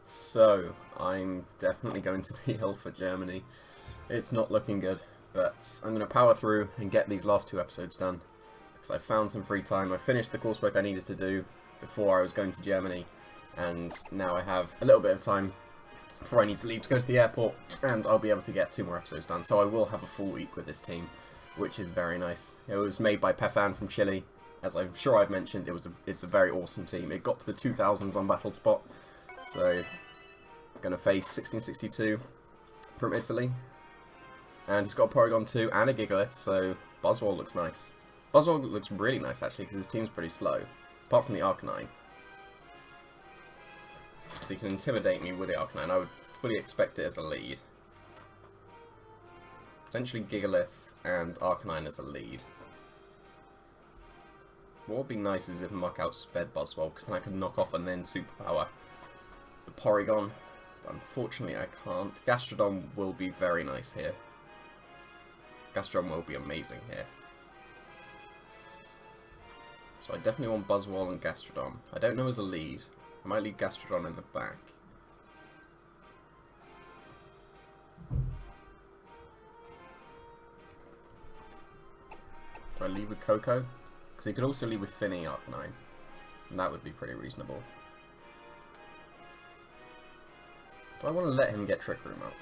So, I'm definitely going to be ill for Germany. It's not looking good, but I'm going to power through and get these last two episodes done. Because I found some free time. I finished the coursework I needed to do before I was going to Germany, and now I have a little bit of time before I need to leave to go to the airport, and I'll be able to get 2 more episodes done. So I will have a full week with this team, which is very nice. It was made by Pefan from Chile. As I'm sure I've mentioned, it's a very awesome team. It got to the 2000s on battle spot. So, I'm going to face 1662 from Italy. And he's got a Porygon 2 and a Gigalith, so Buzzwole looks nice. Buzzwole looks really nice, actually, because his team's pretty slow. Apart from the Arcanine. So he can intimidate me with the Arcanine. I would fully expect it as a lead. Potentially Gigalith and Arcanine as a lead. What would be nice is if Muck outsped Buzzwole, because then I can knock off and then superpower the Porygon. But unfortunately I can't. Gastrodon will be very nice here. Gastrodon will be amazing here. So I definitely want Buzzwole and Gastrodon. I don't know as a lead. I might leave Gastrodon in the back. Do I lead with Coco? Because he could also lead with Finny Arcanine. And that would be pretty reasonable. Do I want to let him get Trick Room up?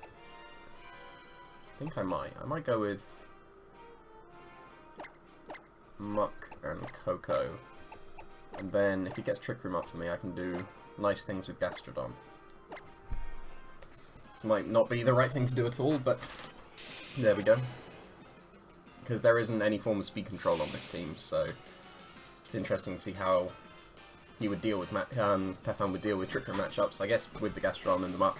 I think I might. I might go with Muck and Coco. And then if he gets Trick Room up for me, I can do nice things with Gastrodon. This might not be the right thing to do at all, but there we go. Because there isn't any form of speed control on this team, so it's interesting to see how he would deal with Pefan would deal with Trick Room matchups, I guess with the Gastrodon and the Muck,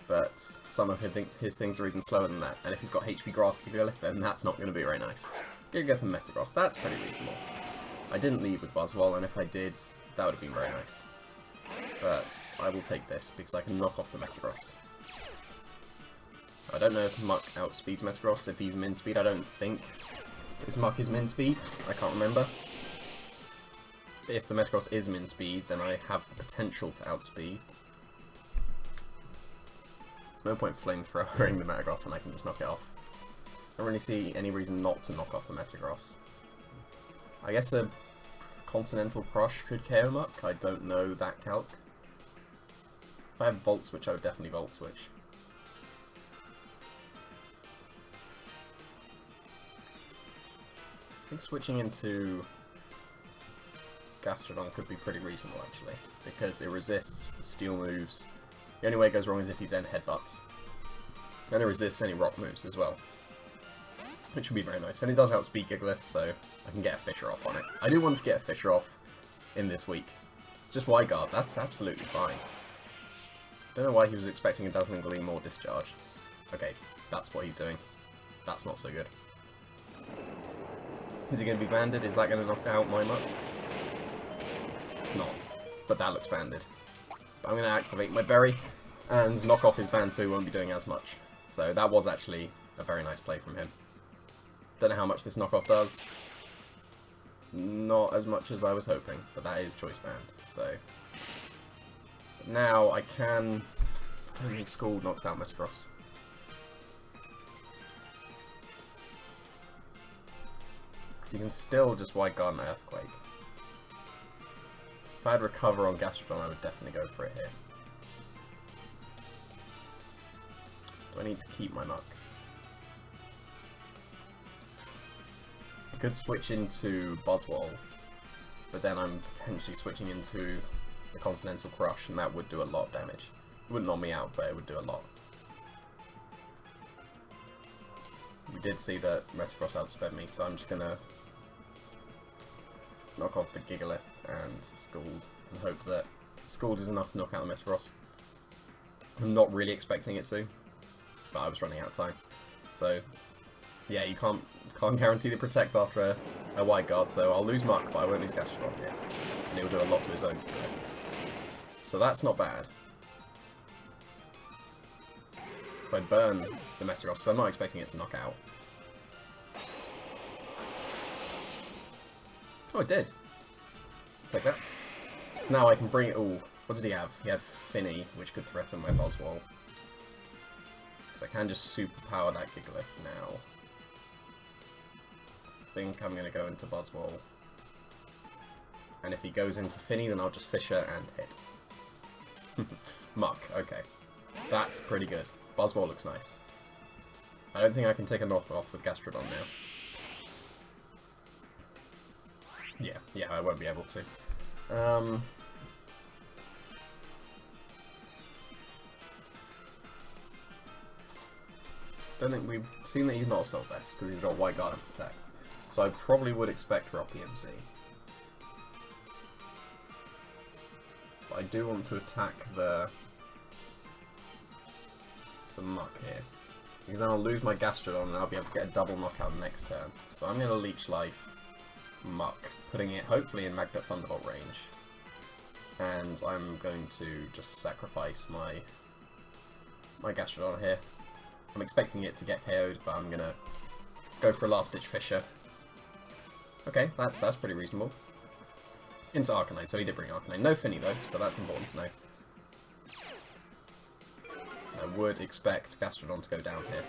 but some of his things are even slower than that, and if he's got HP Grass Gigalith, then that's not going to be very nice. Gigalith and Metagross, that's pretty reasonable. I didn't lead with Buzzwole, and if I did, that would have been very nice. But I will take this, because I can knock off the Metagross. I don't know if Muck outspeeds Metagross, if he's min speed. I don't think his Muck is min speed. I can't remember. But if the Metagross is min speed, then I have the potential to outspeed. There's no point flamethrowing the Metagross when I can just knock it off. I don't really see any reason not to knock off the Metagross. I guess a Continental Crush could KO Muck. I don't know that calc. If I have Volt Switch, I would definitely Volt Switch. I think switching into Gastrodon could be pretty reasonable, actually, because it resists the steel moves. The only way it goes wrong is if he Zen headbutts. And it resists any rock moves as well, which would be very nice. And it does outspeed Gigalith, so I can get a Fisher off on it. I do want to get a Fisher off in this week. It's just Wide Guard, that's absolutely fine. Don't know why he was expecting a Dazzling Gleam or Discharge. Okay, that's what he's doing. That's not so good. Is he going to be banded? Is that going to knock out my Muck? It's not, but that looks banded. But I'm going to activate my Berry and knock off his band so he won't be doing as much. So that was actually a very nice play from him. Don't know how much this knockoff does. Not as much as I was hoping, but that is choice band. So but now I can. I don't think Scald knocks out Metagross. Because you can still just Wide Guard my Earthquake. If I had Recover on Gastrodon, I would definitely go for it here. Do I need to keep my Muck? I could switch into Buzzwole, but then I'm potentially switching into the Continental Crush, and that would do a lot of damage. It wouldn't knock me out, but it would do a lot. We did see that Metagross outsped me, so I'm just gonna knock off the Gigalith and Scald, and hope that Scald is enough to knock out the Metagross. I'm not really expecting it to, but I was running out of time. So, yeah, you can't guarantee the Protect after a Wide Guard, so I'll lose Muck, but I won't lose Gastrodon here. And he'll do a lot to his own. So that's not bad. If I burn the Metagross, so I'm not expecting it to knock out. Oh, it did. Take that. So now I can bring it all. What did he have? He had Finny, which could threaten my Buzzwole. So I can just superpower that Gigalith now. I think I'm going to go into Buzzwole. And if he goes into Finny, then I'll just Fisher and hit. Muck, okay. That's pretty good. Buzzwole looks nice. I don't think I can take a knock off with Gastrodon now. Yeah, I won't be able to. Don't think we've seen that he's not a Assault Vest because he's got White Guard and Protect. So I probably would expect Rocky MC. But I do want to attack the Muck here. Because then I'll lose my Gastrodon and I'll be able to get a double knockout next turn. So I'm going to Leech Life Muck, putting it hopefully in Magnet Thunderbolt range. And I'm going to just sacrifice my Gastrodon here. I'm expecting it to get KO'd, but I'm going to go for a last-ditch Fisher. Okay, that's pretty reasonable. Into Arcanine, so he did bring Arcanine. No Finny though, so that's important to know. I would expect Gastrodon to go down here.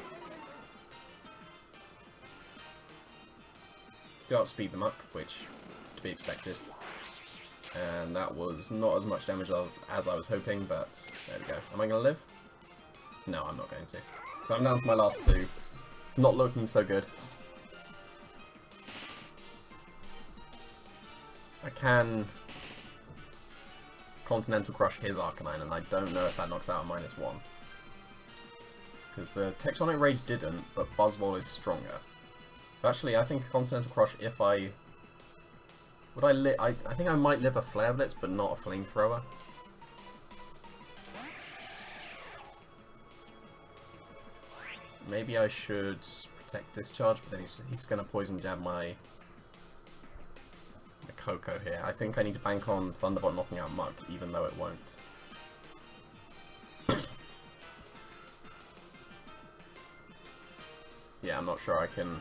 Do outspeed the Muck, which is to be expected. And that was not as much damage as I was hoping, but there we go. Am I going to live? No, I'm not going to. So I'm down to my last two. It's not looking so good. I can Continental Crush his Arcanine, and I don't know if that knocks out a -1. Because the Tectonic Rage didn't, but Buzzwole is stronger. Actually, I think Continental Crush, if I... Would I live... I think I might live a Flare Blitz, but not a Flamethrower. Maybe I should Protect Discharge, but then he's going to Poison Jab my Coco here. I think I need to bank on Thunderbolt knocking out Muck, even though it won't. Yeah, I'm not sure I can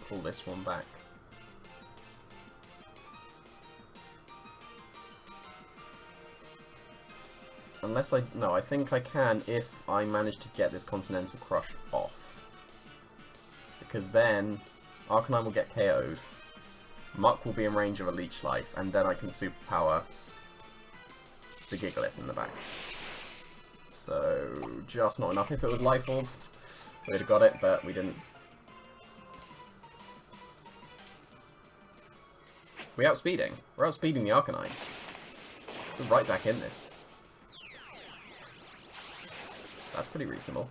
pull this one back. Unless I... No, I think I can if I manage to get this Continental Crush off. Because then Arcanine will get KO'd, Muck will be in range of a Leech Life, and then I can superpower the Gigalith in the back. So, just not enough. If it was Life Orb, we'd have got it, but we didn't. We're outspeeding. We're outspeeding the Arcanine. We're right back in this. That's pretty reasonable.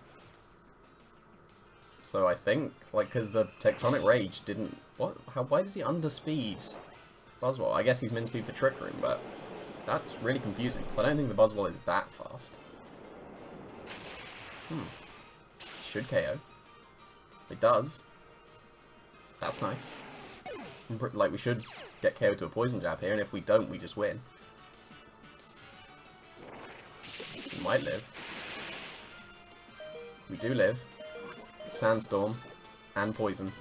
So I think, like, because the Tectonic Rage didn't... What? Why does he underspeed Buzzwole? I guess he's meant to be for Trick Room, but that's really confusing, because I don't think the Buzzwole is that fast. Should KO. It does. That's nice. Like, we should get KO to a Poison Jab here, and if we don't, we just win. We might live. We do live. Sandstorm and Poison.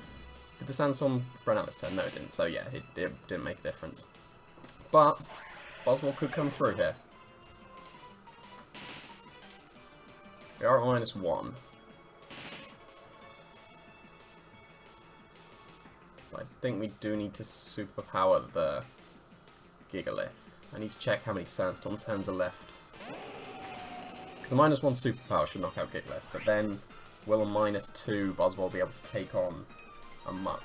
Did the Sandstorm run out this turn? No, it didn't. So yeah, it didn't make a difference. But Buzzwole could come through here. We are at -1. I think we do need to superpower the Gigalith. I need to check how many Sandstorm turns are left. Because a -1 superpower should knock out Gigalith, but then will a -2 Buzzwole be able to take on a Muck?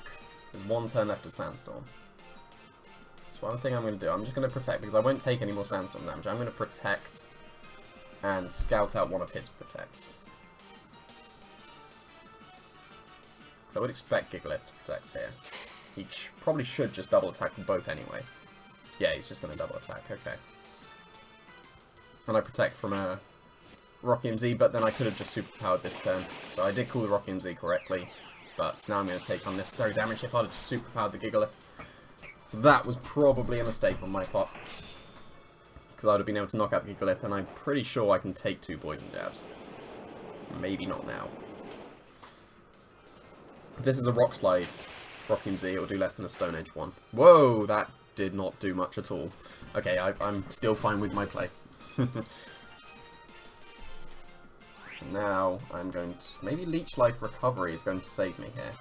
There's one turn left of Sandstorm. So one thing I'm going to do, I'm just going to protect, because I won't take any more Sandstorm damage. I'm going to protect and scout out one of his protects. So I would expect Gigalith to protect here. He probably should just double attack them both anyway. Yeah, he's just going to double attack, okay. And I protect from a Rocky MZ, but then I could have just superpowered this turn. So I did call the Rocky MZ correctly, but now I'm going to take unnecessary damage if I'd have just superpowered the Gigalith. So that was probably a mistake on my part, because I would have been able to knock out the Gigalith, and I'm pretty sure I can take 2 Poison Jabs. Maybe not now. If this is a Rock Slide Rocky MZ, it will do less than a Stone Edge one. Whoa, that did not do much at all. Okay, I'm still fine with my play. So now I'm going to... Maybe Leech Life Recovery is going to save me here.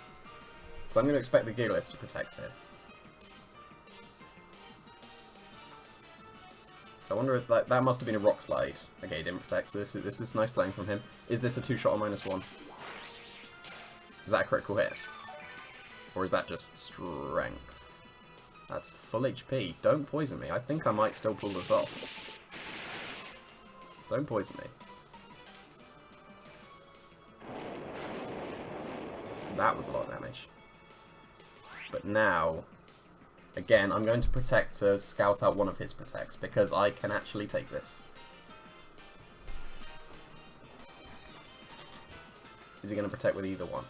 So I'm going to expect the Gigalith to protect here. So I wonder if that must have been a Rock Slide. Okay, he didn't protect, so this is nice playing from him. Is this a 2-shot or -1? Is that a critical hit? Or is that just strength? That's full HP. Don't poison me. I think I might still pull this off. Don't poison me. That was a lot of damage. But now, again, I'm going to protect to scout out one of his protects, because I can actually take this. Is he going to protect with either one?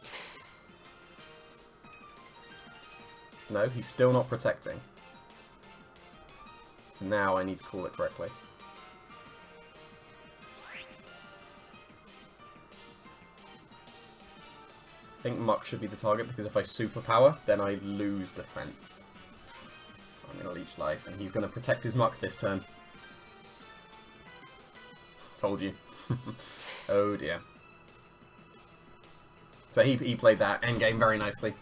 No, he's still not protecting. So now I need to call it correctly. I think Muck should be the target, because if I superpower, then I lose defense. So I'm going to Leech Life, and he's going to protect his Muck this turn. Told you. Oh dear. So he played that endgame very nicely.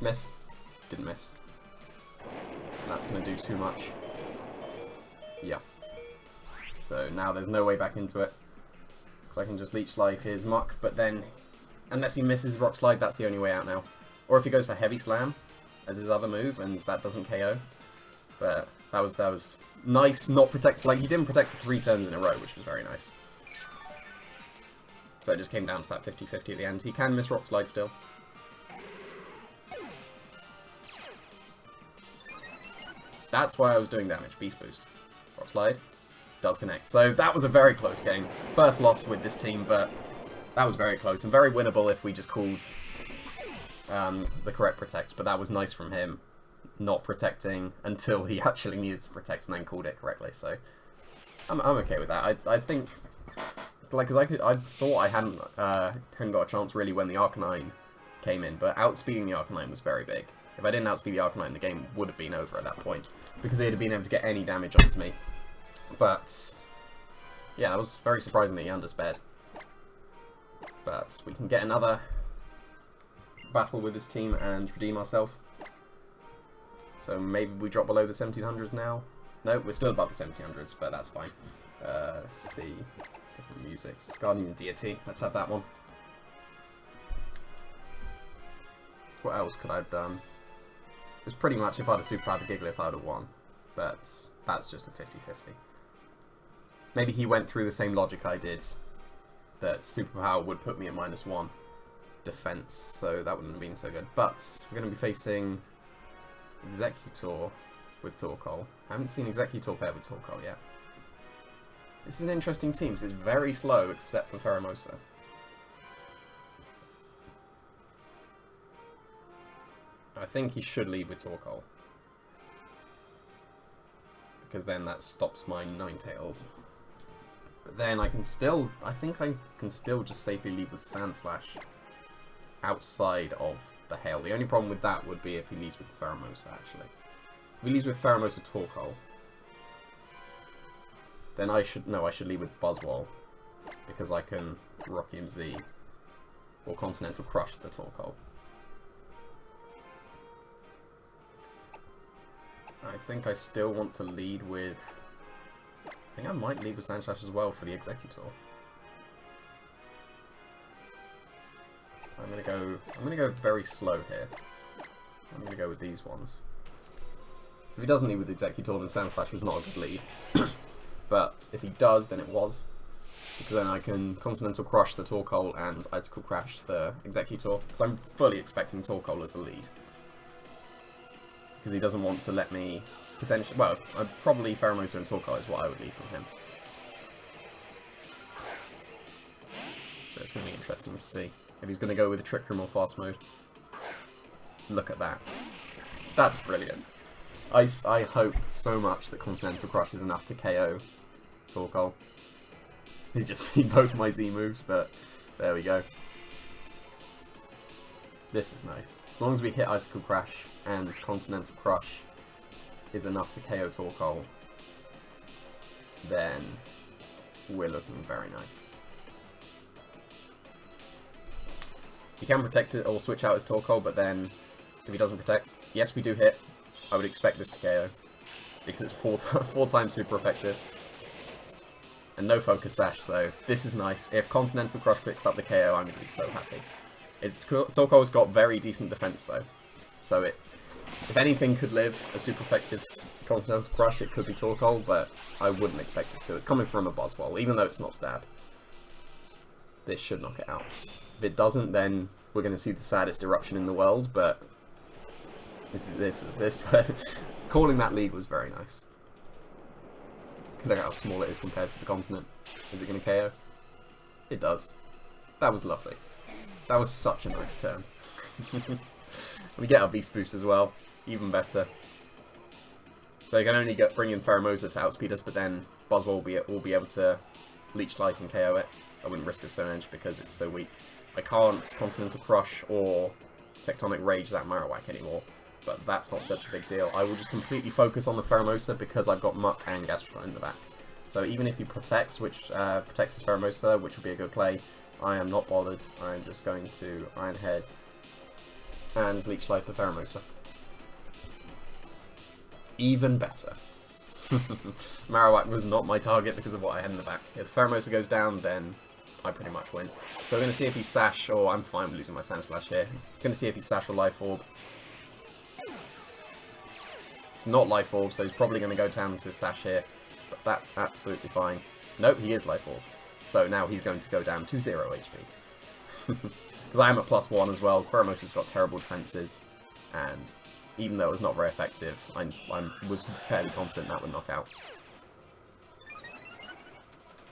Miss. Didn't miss. That's going to do too much. Yeah. So now there's no way back into it. Because I can just Leech Life his Muck, but then, unless he misses Rock Slide, that's the only way out now. Or if he goes for Heavy Slam as his other move, and that doesn't KO. But that was nice, not protect. Like, he didn't protect for 3 turns in a row, which was very nice. So it just came down to that 50-50 at the end. He can miss Rock Slide still. That's why I was doing damage. Beast Boost. Rock Slide. Does connect. So that was a very close game. First loss with this team, but that was very close and very winnable if we just called the correct protect. But that was nice from him, not protecting until he actually needed to protect and then called it correctly. So I'm okay with that. I think, like, because I thought I hadn't got a chance really when the Arcanine came in, but outspeeding the Arcanine was very big. If I didn't outspeed the Arcanine, the game would have been over at that point, because they'd have been able to get any damage onto me. But yeah, that was very surprising that he undersped. But we can get another battle with this team and redeem ourselves. So maybe we drop below the 1700s now. No, we're still above the 1700s, but that's fine. Let's see. Different musics. Guardian Deity. Let's have that one. What else could I have done? It was pretty much, if I'd have superpowered the Gigalith, I would have won. But that's just a 50-50. Maybe he went through the same logic I did, that superpower would put me at -1 defense, so that wouldn't have been so good. But we're going to be facing Executor with Torkoal. I haven't seen Executor paired with Torkoal yet. This is an interesting team, because it's very slow except for Pheromosa. I think he should lead with Torkoal, because then that stops my Ninetales. But then I think I can still just safely lead with Sandslash outside of the Hail. The only problem with that would be if he leads with Pheromosa, actually. If he leads with Pheromosa Torkoal, then I should lead with Buzzwole, because I can Rocky Z or Continental Crush the Torkoal. I think I still want to lead with... I think I might lead with Sandslash as well for the Executor. I'm gonna go very slow here. I'm gonna go with these ones. If he doesn't lead with Executor, then Sandslash was not a good lead. But if he does, then it was. Because then I can Continental Crush the Torkoal and Icicle Crash the Executor. Because I'm fully expecting Torkoal as a lead. Because he doesn't want to let me potentially... Well, probably Pheromosa and Torkoal is what I would lead from him. So it's going to be interesting to see if he's going to go with a Trick Room or Fast Mode. Look at that. That's brilliant. I hope so much that Continental Crush is enough to KO Torkoal. He's just seen both my Z moves, but there we go. This is nice. As long as we hit Icicle Crash and Continental Crush is enough to KO Torkoal, then we're looking very nice. He can protect it or switch out his Torkoal, but then if he doesn't protect, yes, we do hit. I would expect this to KO because it's four times super effective. And no Focus Sash, so this is nice. If Continental Crush picks up the KO, I'm going to be so happy. Torkoal's got very decent defense though, so if anything could live a super effective Continental Crush, it could be Torkoal, but I wouldn't expect it to. It's coming from a Buzzwole, even though it's not stab. This should knock it out. If it doesn't, then we're going to see the saddest eruption in the world, but this. Calling that lead was very nice. Look at how small it is compared to the continent. Is it going to KO? It does. That was lovely. That was such a nice turn. We get our Beast Boost as well. Even better. So you can only bring in Pheromosa to outspeed us, but then Buzzwole will be able to Leech Life and KO it. I wouldn't risk a Stone Edge because it's so weak. I can't Continental Crush or Tectonic Rage that Marowak anymore, but that's not such a big deal. I will just completely focus on the Pheromosa because I've got Muck and Gastrodon in the back. So even if he protects, which protects his Pheromosa, which would be a good play, I am not bothered. I'm just going to Iron Head and Leech Life the Pheromosa. Even better. Marowak was not my target because of what I had in the back. If Pheromosa goes down, then I pretty much win. So we're going to see if he Sash, or I'm fine with losing my Sand Slash here. Going to see if he Sash or Life Orb. It's not Life Orb, so he's probably going to go down to a Sash here. But that's absolutely fine. Nope, he is Life Orb. So now he's going to go down to 0 HP. Because I am at +1 as well. Pheromosa's got terrible defenses. And even though it was not very effective, I was fairly confident that would knock out.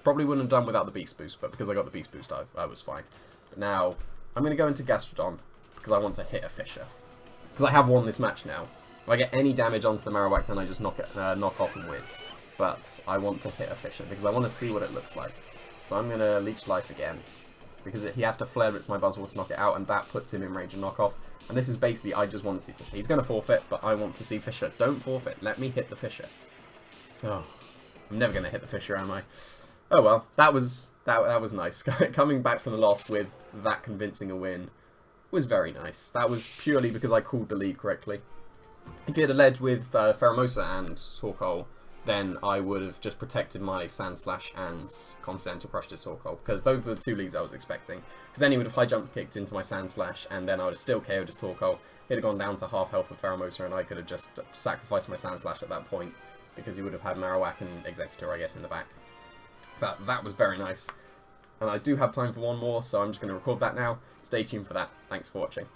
Probably wouldn't have done without the Beast Boost, but because I got the Beast Boost, I was fine. But now, I'm going to go into Gastrodon, because I want to hit a Fissure. Because I have won this match now. If I get any damage onto the Marowak, then I just knock off and win. But I want to hit a Fissure, because I want to see what it looks like. So I'm going to Leech Life again, because he has to Flare Blitz my Buzzwole to knock it out, and that puts him in range of knockoff. And this is basically, I just want to see Fissure. He's going to forfeit, but I want to see Fissure. Don't forfeit. Let me hit the Fissure. Oh, I'm never going to hit the Fissure, am I? Oh well, that was nice. Coming back from the loss with that convincing a win was very nice. That was purely because I called the lead correctly. If he had led with Pheromosa and Torkoal, then I would have just protected my Sand Slash and Continental Crushed his Torkoal, because those were the two leads I was expecting. Because then he would have high jump kicked into my Sand Slash, and then I would have still KO'd his Torkoal. He'd have gone down to half health with Pheromosa, and I could have just sacrificed my Sand Slash at that point, because he would have had Marowak and Executor, I guess, in the back. But that was very nice. And I do have time for one more, so I'm just going to record that now. Stay tuned for that. Thanks for watching.